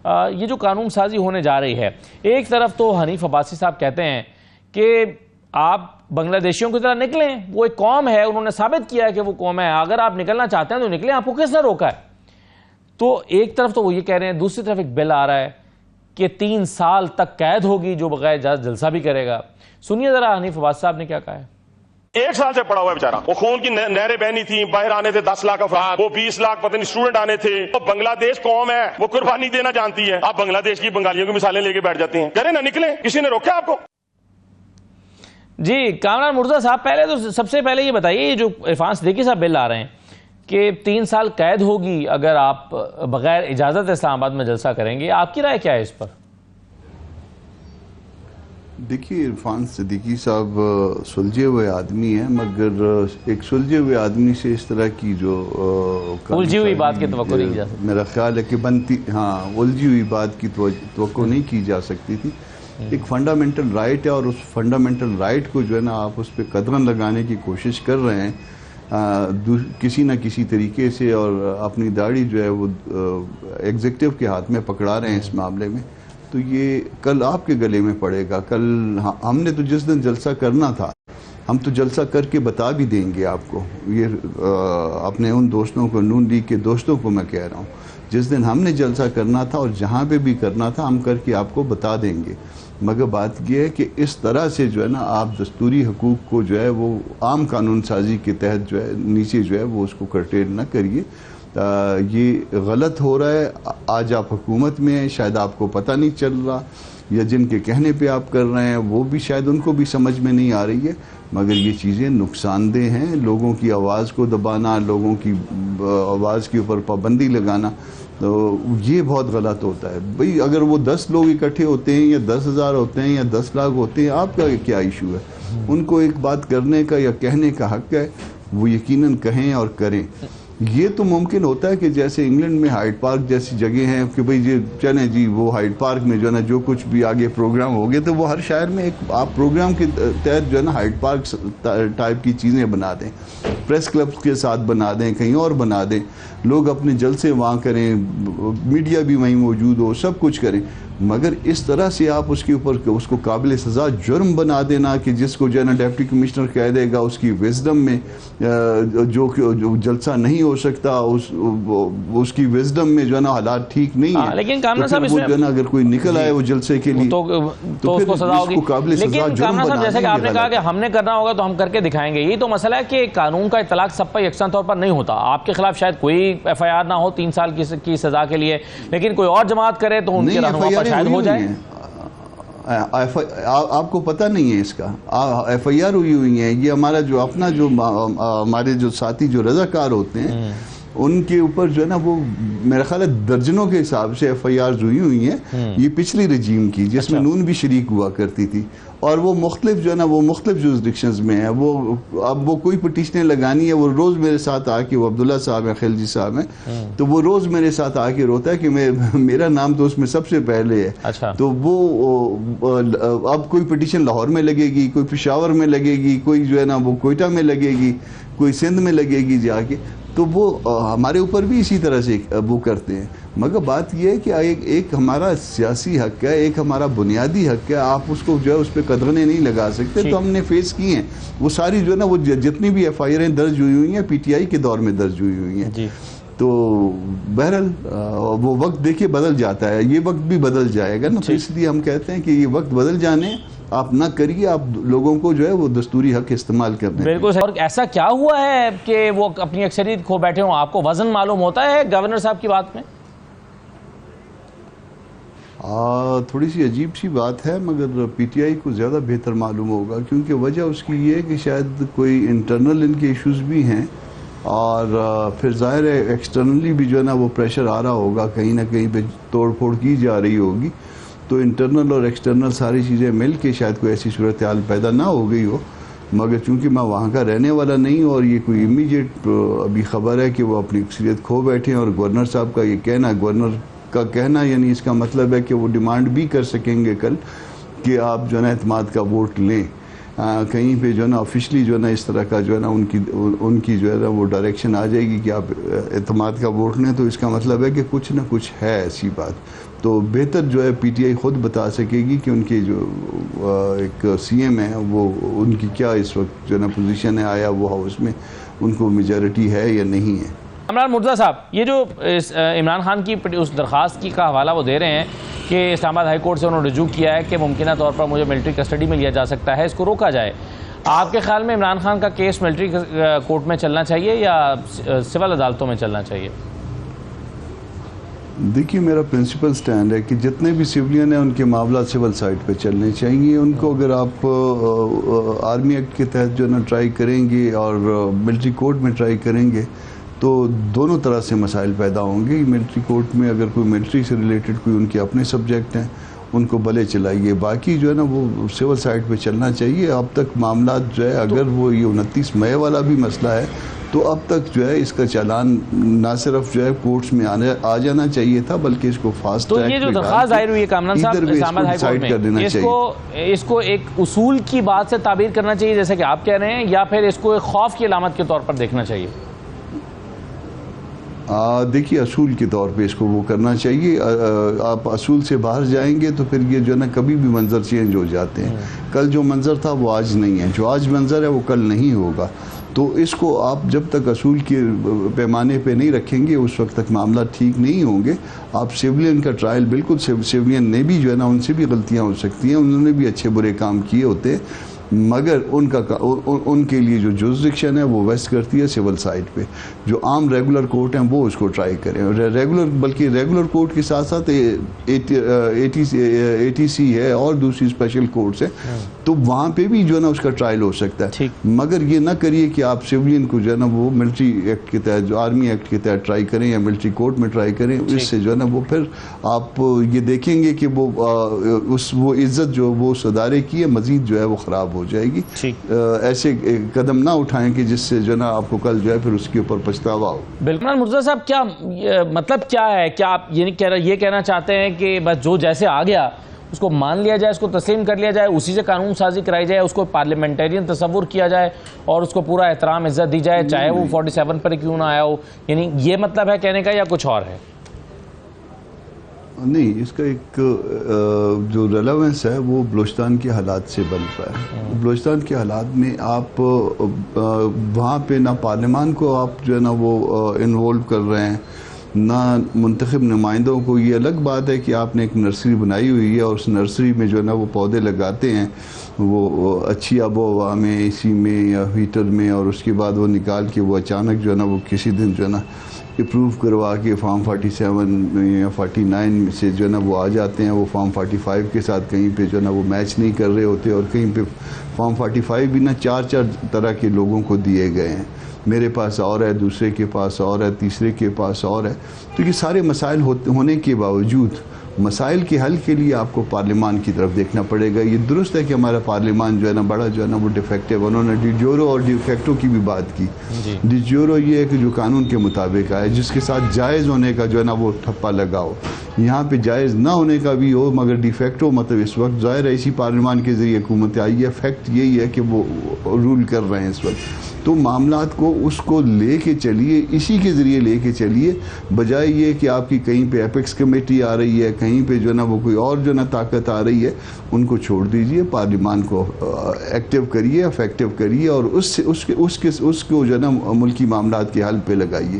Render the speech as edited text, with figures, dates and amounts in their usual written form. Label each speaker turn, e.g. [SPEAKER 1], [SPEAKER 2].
[SPEAKER 1] یہ جو قانون سازی ہونے جا رہی ہے، ایک طرف تو حنیف عباسی صاحب کہتے ہیں کہ آپ بنگلہ دیشیوں کی طرح نکلیں، وہ ایک قوم ہے، انہوں نے ثابت کیا ہے کہ وہ قوم ہے، اگر آپ نکلنا چاہتے ہیں تو نکلیں، آپ کو کس نے روکا ہے؟ تو ایک طرف تو وہ یہ کہہ رہے ہیں، دوسری طرف ایک بل آ رہا ہے کہ 3 سال تک قید ہوگی جو بغیر اجازت جلسہ بھی کرے گا۔ سنیے ذرا حنیف عباسی صاحب نے کیا کہا ہے۔
[SPEAKER 2] 1 سال سے پڑا ہوا ہے بیچارہ، وہ خون کی نہریں بہنی تھیں، باہر آنے تھے 10 لاکھ افراد، وہ 20 لاکھ پتہ نہیں اسٹوڈنٹ آنے تھے۔ وہ بنگلہ دیش قوم ہے، وہ قربانی دینا جانتی ہے، آپ بنگلہ دیش کی بنگالیوں کی مثالیں لے کے بیٹھ جاتے ہیں۔ کہہ رہے نا نکلیں، کسی نے روکا آپ کو؟
[SPEAKER 1] جی کامران مرزا صاحب، پہلے تو سب سے پہلے یہ بتائیے، یہ جو عرفان صدیقی صاحب بل آ رہے ہیں کہ 3 سال قید ہوگی اگر آپ بغیر اجازت اسلام آباد میں جلسہ کریں گے، آپ کی رائے کیا ہے اس پر؟
[SPEAKER 3] دیکھیے عرفان صدیقی صاحب سلجھے ہوئے آدمی ہیں، مگر ایک سلجھے ہوئے آدمی سے اس طرح کی جو
[SPEAKER 1] الجھی ہوئی بات کی توقع نہیں کی جا سکتی،
[SPEAKER 3] میرا خیال ہے کہ الجھی ہوئی بات کی توقع نہیں کی جا سکتی تھی۔ ایک فنڈامنٹل رائٹ ہے، اور اس فنڈامنٹل رائٹ کو جو ہے نا آپ اس پہ قدغن لگانے کی کوشش کر رہے ہیں کسی نہ کسی طریقے سے، اور اپنی داڑھی جو ہے وہ ایگزیکٹو کے ہاتھ میں پکڑا رہے ہیں اس معاملے میں۔ تو یہ کل آپ کے گلے میں پڑے گا۔ کل ہم نے تو جس دن جلسہ کرنا تھا، ہم تو جلسہ کر کے بتا بھی دیں گے آپ کو، یہ اپنے ان دوستوں کو، نون لیگ کے دوستوں کو میں کہہ رہا ہوں، جس دن ہم نے جلسہ کرنا تھا اور جہاں پہ بھی کرنا تھا ہم کر کے آپ کو بتا دیں گے۔ مگر بات یہ ہے کہ اس طرح سے جو ہے نا آپ دستوری حقوق کو جو ہے وہ عام قانون سازی کے تحت جو ہے نیچے جو ہے وہ اس کو کرٹیل نہ کریے۔ یہ غلط ہو رہا ہے۔ آج آپ حکومت میں ہیں، شاید آپ کو پتہ نہیں چل رہا، یا جن کے کہنے پہ آپ کر رہے ہیں وہ بھی شاید ان کو بھی سمجھ میں نہیں آ رہی ہے، مگر یہ چیزیں نقصان دہ ہیں۔ لوگوں کی آواز کو دبانا، لوگوں کی آواز کے اوپر پابندی لگانا، تو یہ بہت غلط ہوتا ہے۔ بھئی اگر وہ 10 لوگ اکٹھے ہوتے ہیں یا 10,000 ہوتے ہیں یا 10 لاکھ ہوتے ہیں، آپ کا کیا ایشو ہے؟ ان کو ایک بات کرنے کا یا کہنے کا حق ہے، وہ یقیناً کہیں اور کریں۔ یہ تو ممکن ہوتا ہے کہ جیسے انگلینڈ میں ہائیڈ پارک جیسی جگہ ہیں کہ بھئی یہ چلیں جی وہ ہائیڈ پارک میں جو ہے نا جو کچھ بھی آگے پروگرام ہو گئے، تو وہ ہر شہر میں ایک آپ پروگرام کے تحت جو ہے نا ہائیڈ پارک ٹائپ کی چیزیں بنا دیں، پریس کلبز کے ساتھ بنا دیں، کہیں اور بنا دیں، لوگ اپنے جلسے وہاں کریں، میڈیا بھی وہیں موجود ہو، سب کچھ کریں۔ مگر اس طرح سے آپ اس کے اوپر اس کو قابل سزا جرم بنا دینا کہ جس کو جو ہے نا ڈپٹی کمشنر کہہ دے گا اس کی وزڈم میں جو جلسہ نہیں ہو سکتا، اس کی وزڈم میں جو ہے نا حالات ٹھیک نہیں ہیں،
[SPEAKER 1] لیکن کامران صاحب
[SPEAKER 3] جو ہے نا اگر کوئی نکل آئے وہ جلسے کے لیے
[SPEAKER 1] تو اس کو سزا ہوگی۔ لیکن کامران صاحب جیسے کہ آپ نے کہا کہ ہم نے کرنا ہوگا تو ہم کر کے دکھائیں گے، یہی تو مسئلہ ہے کہ قانون کا اطلاق سب پر یکساں طور پر نہیں ہوتا۔ آپ کے خلاف شاید کوئی FIR نہ ہو 3 سال کی سزا کے لیے، لیکن کوئی اور جماعت کرے تو ان کے رہنما پر شاید ہو جائے۔
[SPEAKER 3] آپ کو پتہ نہیں ہے اس کا، FIR ہوئی ہیں۔ یہ ہمارا جو اپنا جو ہمارے جو ساتھی جو رضاکار ہوتے ہیں ان کے اوپر جو ہے نا وہ میرا خیال ہے درجنوں کے حساب سے FIRs ہوئی ہیں، یہ پچھلی رجیم کی جس میں نون بھی شریک ہوا کرتی تھی، اور وہ مختلف جو ہے نا وہ مختلف جورسڈکشنز میں ہیں۔ اب وہ کوئی پٹیشنیں لگانی ہے، وہ روز میرے ساتھ آ کے، وہ عبداللہ صاحب ہیں، خلجی صاحب ہیں، تو وہ روز میرے ساتھ آ کے روتا ہے کہ میرا نام تو اس میں سب سے پہلے ہے۔ تو وہ اب کوئی پٹیشن لاہور میں لگے گی، کوئی پشاور میں لگے گی، کوئی جو ہے نا وہ کوئٹہ میں لگے گی، کوئی سندھ میں لگے گی جا کے، تو وہ ہمارے اوپر بھی اسی طرح سے وہ کرتے ہیں۔ مگر بات یہ ہے کہ ایک ہمارا سیاسی حق ہے، ایک ہمارا بنیادی حق ہے، آپ اس کو جو ہے اس پہ قدغنے نہیں لگا سکتے۔ تو ہم نے فیس کی ہیں وہ ساری جو ہے نا وہ جتنی بھی FIRیں درج ہوئی ہیں PTI کے دور میں درج ہوئی ہیں۔ تو بہرحال وہ وقت دیکھیں بدل جاتا ہے، یہ وقت بھی بدل جائے گا نا، تو اس لیے ہم کہتے ہیں کہ یہ وقت بدل جانے آپ نہ کریے، آپ لوگوں کو جو ہے وہ دستوری حق استعمال کرنے۔
[SPEAKER 1] بالکل۔ اور ایسا کیا ہوا ہے کہ وہ اپنی اکثریت کھو بیٹھے ہوں؟ آپ کو وزن معلوم ہوتا ہے گورنر صاحب کی بات میں؟
[SPEAKER 3] تھوڑی سی عجیب سی بات ہے، مگر PTI کو زیادہ بہتر معلوم ہوگا، کیونکہ وجہ اس کی یہ ہے کہ شاید کوئی انٹرنل ان کے ایشوز بھی ہیں، اور پھر ظاہر ہے ایکسٹرنلی بھی جو ہے نا وہ پریشر آ رہا ہوگا، کہیں نہ کہیں پہ توڑ پھوڑ کی جا رہی ہوگی، تو انٹرنل اور ایکسٹرنل ساری چیزیں مل کے شاید کوئی ایسی صورتحال پیدا نہ ہو گئی ہو۔ مگر چونکہ میں وہاں کا رہنے والا نہیں ہوں، اور یہ کوئی امیجیٹ ابھی خبر ہے کہ وہ اپنی اکثریت کھو بیٹھے ہیں، اور گورنر صاحب کا یہ کہنا، گورنر کا کہنا یعنی اس کا مطلب ہے کہ وہ ڈیمانڈ بھی کر سکیں گے کل کہ آپ جو ہے نا اعتماد کا ووٹ لیں۔ کہیں پہ جو ہے نا آفیشلی جو ہے نا اس طرح کا جو ہے نا ان کی جو ہے نا وہ ڈائریکشن آ جائے گی کہ آپ اعتماد کا ووٹ لیں، تو اس کا مطلب ہے کہ کچھ نہ کچھ ہے ایسی بات۔ تو بہتر جو ہے پی ٹی آئی خود بتا سکے گی کہ ان کے جو ایک سی ایم ہیں وہ ان کی کیا اس وقت جو ہے نا پوزیشن ہے، آیا وہ ہاؤس میں ان کو میجورٹی ہے یا نہیں ہے۔
[SPEAKER 1] عمران مرتضیٰ صاحب، یہ جو عمران خان کی اس درخواست کی کا حوالہ وہ دے رہے ہیں کہ اسلام آباد ہائی کورٹ سے انہوں نے رجوع کیا ہے کہ ممکنہ طور پر مجھے ملٹری کسٹڈی میں لیا جا سکتا ہے، اس کو روکا جائے، آپ کے خیال میں عمران خان کا کیس ملٹری کورٹ میں چلنا چاہیے یا سول عدالتوں میں چلنا چاہیے؟
[SPEAKER 3] دیکھیے، میرا پرنسپل سٹینڈ ہے کہ جتنے بھی سولین ہیں ان کے معاملات سول سائٹ پہ چلنے چاہیے۔ ان کو اگر آپ آرمی ایکٹ کے تحت جو ہے نا ٹرائی کریں گے اور ملٹری کورٹ میں ٹرائی کریں گے تو دونوں طرح سے مسائل پیدا ہوں گے۔ ملٹری کورٹ میں اگر کوئی ملٹری سے ریلیٹڈ کوئی ان کے اپنے سبجیکٹ ہیں ان کو بھلے چلائیے، باقی جو ہے نا وہ سول سائٹ پہ چلنا چاہیے۔ اب تک معاملات جو ہے، اگر وہ یہ 29 مئی والا بھی مسئلہ ہے تو اب تک جو ہے اس کا چالان نہ صرف جو ہے کورٹس میں آ جانا چاہیے تھا بلکہ اس کو فاسٹ ٹریک
[SPEAKER 1] تو یہ جو درخواست ظاہر ہوئی ہے کامران صاحب اسلام آباد ہائی کورٹ میں، اس کو ایک اصول کی بات سے تعبیر کرنا چاہیے جیسے کہ آپ کہہ رہے ہیں، یا پھر اس کو ایک خوف کی علامت کے طور پر دیکھنا چاہیے؟
[SPEAKER 3] دیکھیے، اصول کے طور پہ اس کو وہ کرنا چاہیے۔ آپ اصول سے باہر جائیں گے تو پھر یہ جو ہے نا کبھی بھی منظر چینج ہو جاتے ہیں۔ کل جو منظر تھا وہ آج نہیں ہے، جو آج منظر ہے وہ کل نہیں ہوگا۔ تو اس کو آپ جب تک اصول کے پیمانے پہ نہیں رکھیں گے اس وقت تک معاملات ٹھیک نہیں ہوں گے۔ آپ سیولین کا ٹرائل، بالکل سیولین نے بھی جو ہے نا ان سے بھی غلطیاں ہو سکتی ہیں، انہوں نے بھی اچھے برے کام کیے ہوتے، مگر ان کے لیے جو جورسڈکشن ہے وہ ویسٹ کرتی ہے سول سائٹ پہ۔ جو عام ریگولر کورٹ ہیں وہ اس کو ٹرائی کریں، بلکہ ریگولر کورٹ کے ساتھ ساتھ اے ٹی سی ہے اور دوسری اسپیشل کورٹس ہیں، تو وہاں پہ بھی جو ہے نا اس کا ٹرائل ہو سکتا ہے۔ مگر یہ نہ کریے کہ آپ سیولین کو جو ہے نا وہ ملٹری ایکٹ کے تحت، جو آرمی ایکٹ کے تحت ٹرائی کریں یا ملٹری کورٹ میں ٹرائی کریں، اس سے جو ہے نا وہ پھر آپ یہ دیکھیں گے کہ وہ عزت جو وہ اس ادارے کی ہے مزید جو ہے وہ خراب ہو جائے گی۔ ایسے قدم نہ اٹھائیں کہ جس سے جو ہے نا آپ کو کل جو ہے پھر اس کے اوپر پچھتاوا ہو۔
[SPEAKER 1] بالکل مرتضیٰ صاحب، کیا مطلب کیا ہے؟ کیا آپ یہ کہنا چاہتے ہیں کہ بس جو جیسے آ گیا اس کو مان لیا جائے، اس کو تسلیم کر لیا جائے، اسی سے قانون سازی کرائی جائے، اس کو پارلیمنٹیرین تصور کیا جائے اور اس کو پورا احترام عزت دی جائے، چاہے وہ 47 پر کیوں نہ آیا ہو؟ یعنی یہ مطلب ہے کہنے کا یا کچھ اور ہے؟
[SPEAKER 3] نہیں، اس کا ایک جو ریلیونس ہے وہ بلوچستان کے حالات سے بن رہا ہے۔ بلوچستان کے حالات میں آپ وہاں پہ نہ پارلیمان کو آپ جو ہے نا وہ انوالو کر رہے ہیں، نہ منتخب نمائندوں کو۔ یہ الگ بات ہے کہ آپ نے ایک نرسری بنائی ہوئی ہے اور اس نرسری میں جو ہے نا وہ پودے لگاتے ہیں، وہ اچھی آب و ہوا میں، اے سی میں یا ہیٹر میں، اور اس کے بعد وہ نکال کے وہ اچانک جو ہے نا وہ کسی دن جو ہے نا اپروو کروا کے فارم 47 یا 49 سے جو ہے نا وہ آ جاتے ہیں۔ وہ فارم 45 کے ساتھ کہیں پہ جو ہے نا وہ میچ نہیں کر رہے ہوتے، اور کہیں پہ فارم 45 بھی نا 4 طرح کے لوگوں کو دیے گئے ہیں۔ میرے پاس اور ہے، دوسرے کے پاس اور ہے، تیسرے کے پاس اور ہے۔ تو یہ سارے مسائل ہونے کے باوجود مسائل کے حل کے لیے آپ کو پارلیمان کی طرف دیکھنا پڑے گا۔ یہ درست ہے کہ ہمارا پارلیمان جو ہے نا بڑا جو ہے نا وہ ڈیفیکٹو، انہوں نے ڈی جورو اور ڈیفیکٹو کی بھی بات کی۔ ڈی جورو یہ ہے کہ جو قانون کے مطابق آئے، جس کے ساتھ جائز ہونے کا جو ہے نا وہ ٹھپا لگا ہو، یہاں پہ جائز نہ ہونے کا بھی ہو، مگر ڈیفیکٹو مطلب اس وقت ظاہر ہے اسی پارلیمان کے ذریعے حکومت آئی ہے، فیکٹ یہی ہے کہ وہ رول کر رہے ہیں اس وقت۔ تو معاملات کو اس کو لے کے چلیے، اسی کے ذریعے لے کے چلیے، بجائے یہ کہ آپ کی کہیں پہ ایپیکس کمیٹی آ رہی ہے، کہیں پہ جو ہے نا وہ کوئی اور جو ہے نا طاقت آ رہی ہے، ان کو چھوڑ دیجئے، پارلیمان کو ایکٹیو کریے، افیکٹو کریے، اور اس کو جو ہے نا ملکی معاملات کے حل پہ لگائیے۔